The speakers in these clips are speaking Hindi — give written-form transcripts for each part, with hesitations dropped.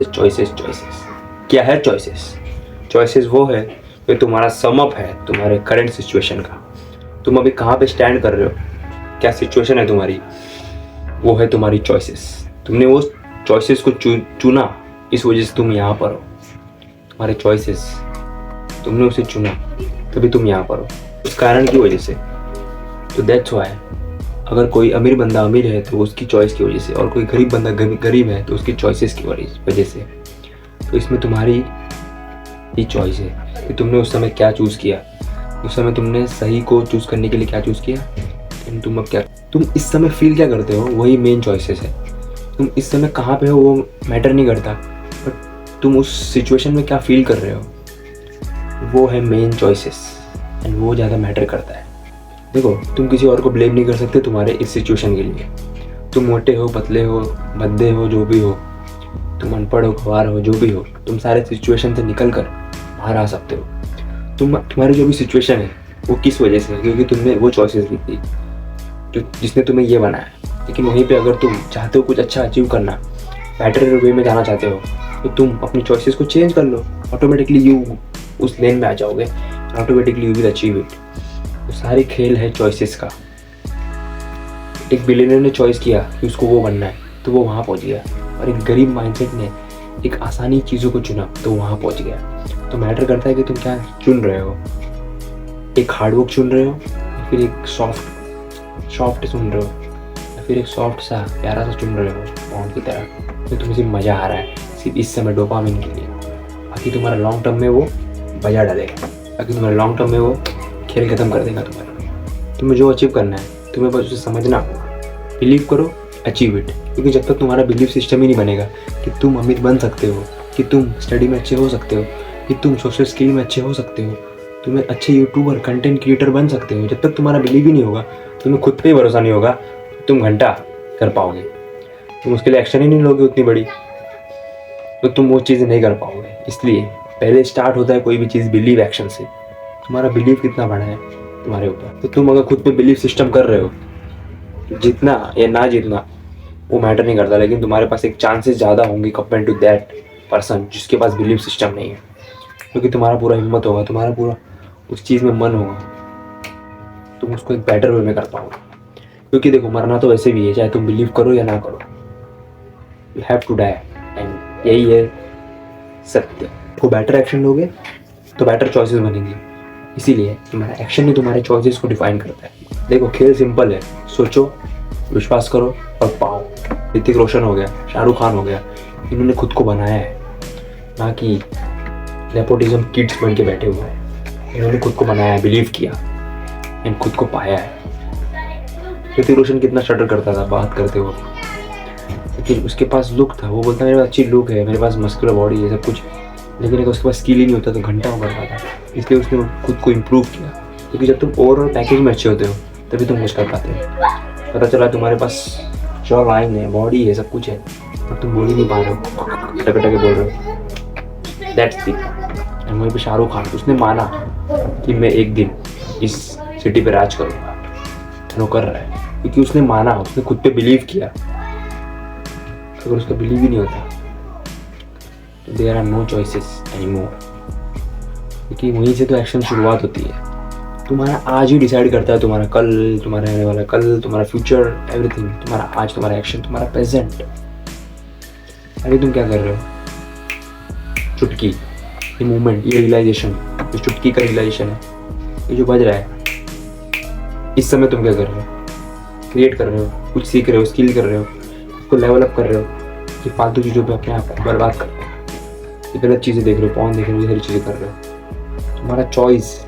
चॉइसेस चॉइसेस क्या है? चॉइसेस चॉइसेस वो है जो तुम्हारा समअप है तुम्हारे करंट सिचुएशन का। तुम अभी कहाँ पे स्टैंड कर रहे हो, क्या सिचुएशन है तुम्हारी, वो है तुम्हारी चॉइसेस। तुमने वो चॉइसेस को चुना, इस वजह से तुम यहाँ पर हो। तुम्हारे चॉइसेस, तुमने उसे चुना तभी तुम यहाँ पर हो, उस कारण की वजह से। तो दैट्स व्हाई अगर कोई अमीर बंदा अमीर है तो उसकी चॉइस की वजह से, और कोई गरीब बंदा गरीब है तो उसकी चॉइसेस की वजह से। तो इसमें तुम्हारी ही चॉइस है कि तुमने उस समय क्या चूज़ किया। उस समय तुमने सही को चूज़ करने के लिए क्या चूज़ किया, तुम अब क्या, तुम इस समय फील क्या करते हो, वही मेन चॉइसेस है। तुम इस समय कहाँ पे हो वो मैटर नहीं करता, बट तुम उस सिचुएशन में क्या फील कर रहे हो, वो है मेन चॉइसेस, एंड वो ज़्यादा मैटर करता है। देखो, तुम किसी और को ब्लेम नहीं कर सकते तुम्हारे इस सिचुएशन के लिए। तुम मोटे हो, पतले हो, भद्दे हो, जो भी हो, तुम अनपढ़ हो, गंवार हो, जो भी हो, तुम सारे सिचुएशन से निकल कर बाहर आ सकते हो। तुम्हारी जो भी सिचुएशन है वो किस वजह से है, क्योंकि तुमने वो चॉइसेस ली थी जो जिसने तुम्हें ये बनाया। लेकिन वहीं पे अगर तुम चाहते हो कुछ अच्छा अचीव करना, बेटर वे में जाना चाहते हो, तो तुम अपनी चॉइसेस को चेंज कर लो। ऑटोमेटिकली यू उस लेन में आ जाओगे, automatically you will achieve it. तो सारी खेल है चॉइसेस का। एक बिलियनर ने चॉइस किया कि उसको वो बनना है, तो वो वहाँ पहुँच गया। और एक गरीब माइंडसेट ने एक आसानी चीज़ों को चुना, तो वहाँ पहुँच गया। तो मैटर करता है कि तुम क्या चुन रहे हो, एक हार्डवर्क चुन रहे हो, या फिर एक सॉफ्ट चुन रहे हो, या फिर एक सॉफ्ट सा प्यारा सा चुन रहे हो बॉन्ड की तरह, तो तुम्हें सिर्फ मज़ा आ रहा है सिर्फ इस समय डोपामिन के लिए। बाकी तुम्हारा लॉन्ग टर्म में वो बजा डालेगा, बाकी तुम्हारे लॉन्ग टर्म में वो खेल खत्म कर देगा तुम्हारा। तुम्हें जो अचीव करना है, तुम्हें बस उसे समझना होगा, बिलीव करो, अचीव इट। क्योंकि जब तक तुम्हारा बिलीफ सिस्टम ही नहीं बनेगा कि तुम अमीर बन सकते हो, कि तुम स्टडी में अच्छे हो सकते हो, कि तुम सोशल स्किल में अच्छे हो सकते हो, तुम्हें अच्छे यूट्यूबर, कंटेंट क्रिएटर बन सकते हो, जब तक तुम्हारा बिलीव ही नहीं होगा, तुम्हें खुद पे ही भरोसा नहीं होगा, तुम घंटा कर पाओगे। तुम उसके लिए एक्शन ही नहीं लोगे उतनी बड़ी, तो तुम वो चीज़ें नहीं कर पाओगे। इसलिए पहले स्टार्ट होता है कोई भी चीज़ बिलीव एक्शन से। तुम्हारा बिलीव कितना बड़ा है तुम्हारे ऊपर। तो तुम अगर खुद पे बिलीव सिस्टम कर रहे हो, जीतना या ना जीतना वो मैटर नहीं करता, लेकिन तुम्हारे पास एक चांसेस ज़्यादा होंगे कंपेयर टू दैट पर्सन जिसके पास बिलीव सिस्टम नहीं है। क्योंकि तुम्हारा पूरा हिम्मत होगा, तुम्हारा पूरा उस चीज़ में मन होगा, तुम उसको एक बेटर वे में कर पाओगे। क्योंकि देखो, मरना तो वैसे भी है, चाहे तुम बिलीव करो या ना करो, you have to die, and यही है सत्य। को बेटर एक्शन लोगे तो बेटर चॉइसेस बनेंगी। इसीलिए तुम्हारा एक्शन ही तुम्हारे चॉइसेस को डिफाइन करता है। देखो, खेल सिंपल है, सोचो, विश्वास करो और पाओ। ऋतिक रोशन हो गया, शाहरुख खान हो गया, इन्होंने खुद को बनाया है, ना कि नेपोटिज्म किड्स बन के बैठे हुए हैं। इन्होंने खुद को बनाया है, बिलीव किया एंड खुद को पाया है। ऋतिक रोशन कितना स्टटर करता था बात करते हुए, लेकिन उसके पास लुक था, वो बोलता मेरे पास अच्छी लुक है, मेरे पास मस्कुलर बॉडी है, सब कुछ, लेकिन अगर उसके पास स्किल ही नहीं होता तो घंटा वो करता था। इसलिए उसने खुद को इम्प्रूव किया। क्योंकि जब तुम ओवरऑल पैकेज में अच्छे होते हो तभी तुम कुछ कर पाते हो। पता चला तुम्हारे पास जॉ लाइन है, बॉडी है, सब कुछ है, पर तुम बोल ही नहीं पा रहे हो, टके बोल रहे हो। That's it. एंड वहीं पे शाहरुख खान, उसने माना कि मैं एक दिन इस सिटी पे राज करूँगा, वो कर रहा है क्योंकि उसने माना, उसने खुद पे बिलीव किया। अगर उसका बिलीव ही नहीं होता तो there are no choices anymore. क्योंकि वहीं से तो एक्शन शुरुआत होती है। तुम्हारा आज ही डिसाइड करता है तुम्हारा कल, तुम्हारा आने वाला कल, तुम्हारा फ्यूचर, एवरीथिंग। तुम्हारा आज, तुम्हारा एक्शन, तुम्हारा प्रेजेंट। अभी तुम क्या कर रहे हो? चुटकी, ये मूवमेंट, ये रियलाइजेशन, ये चुटकी का रियलाइजेशन है, ये जो बज रहा है, इस समय तुम क्या कर रहे हो? क्रिएट कर रहे हो, कुछ सीख रहे हो, स्किल कर रहे हो, उसको लेवल अप कर रहे हो, कि फालतू चीज़ों पे अपने आप को बर्बाद कर रहे हो, ये गलत चीज़ें देख रहे हो, पॉन देख रहे हो, ये सारी चीज़ें कर रहे हो। तुम्हारा choice,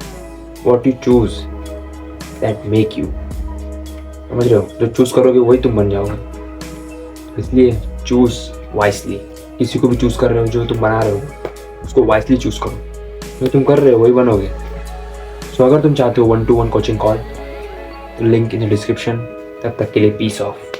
what you choose that make you, समझ रहे हो? जो चूज़ करोगे वही तुम बन जाओगे। इसलिए चूज वाइसली। किसी को भी चूज़ कर रहे हो, जो तुम बना रहे हो उसको वाइसली चूज़ करो, जो तुम कर रहे हो वही बनोगे। सो अगर तुम चाहते हो 1-to-1 कोचिंग कॉल, तो लिंक इन द डिस्क्रिप्शन। तब तक के लिए पीस ऑफ।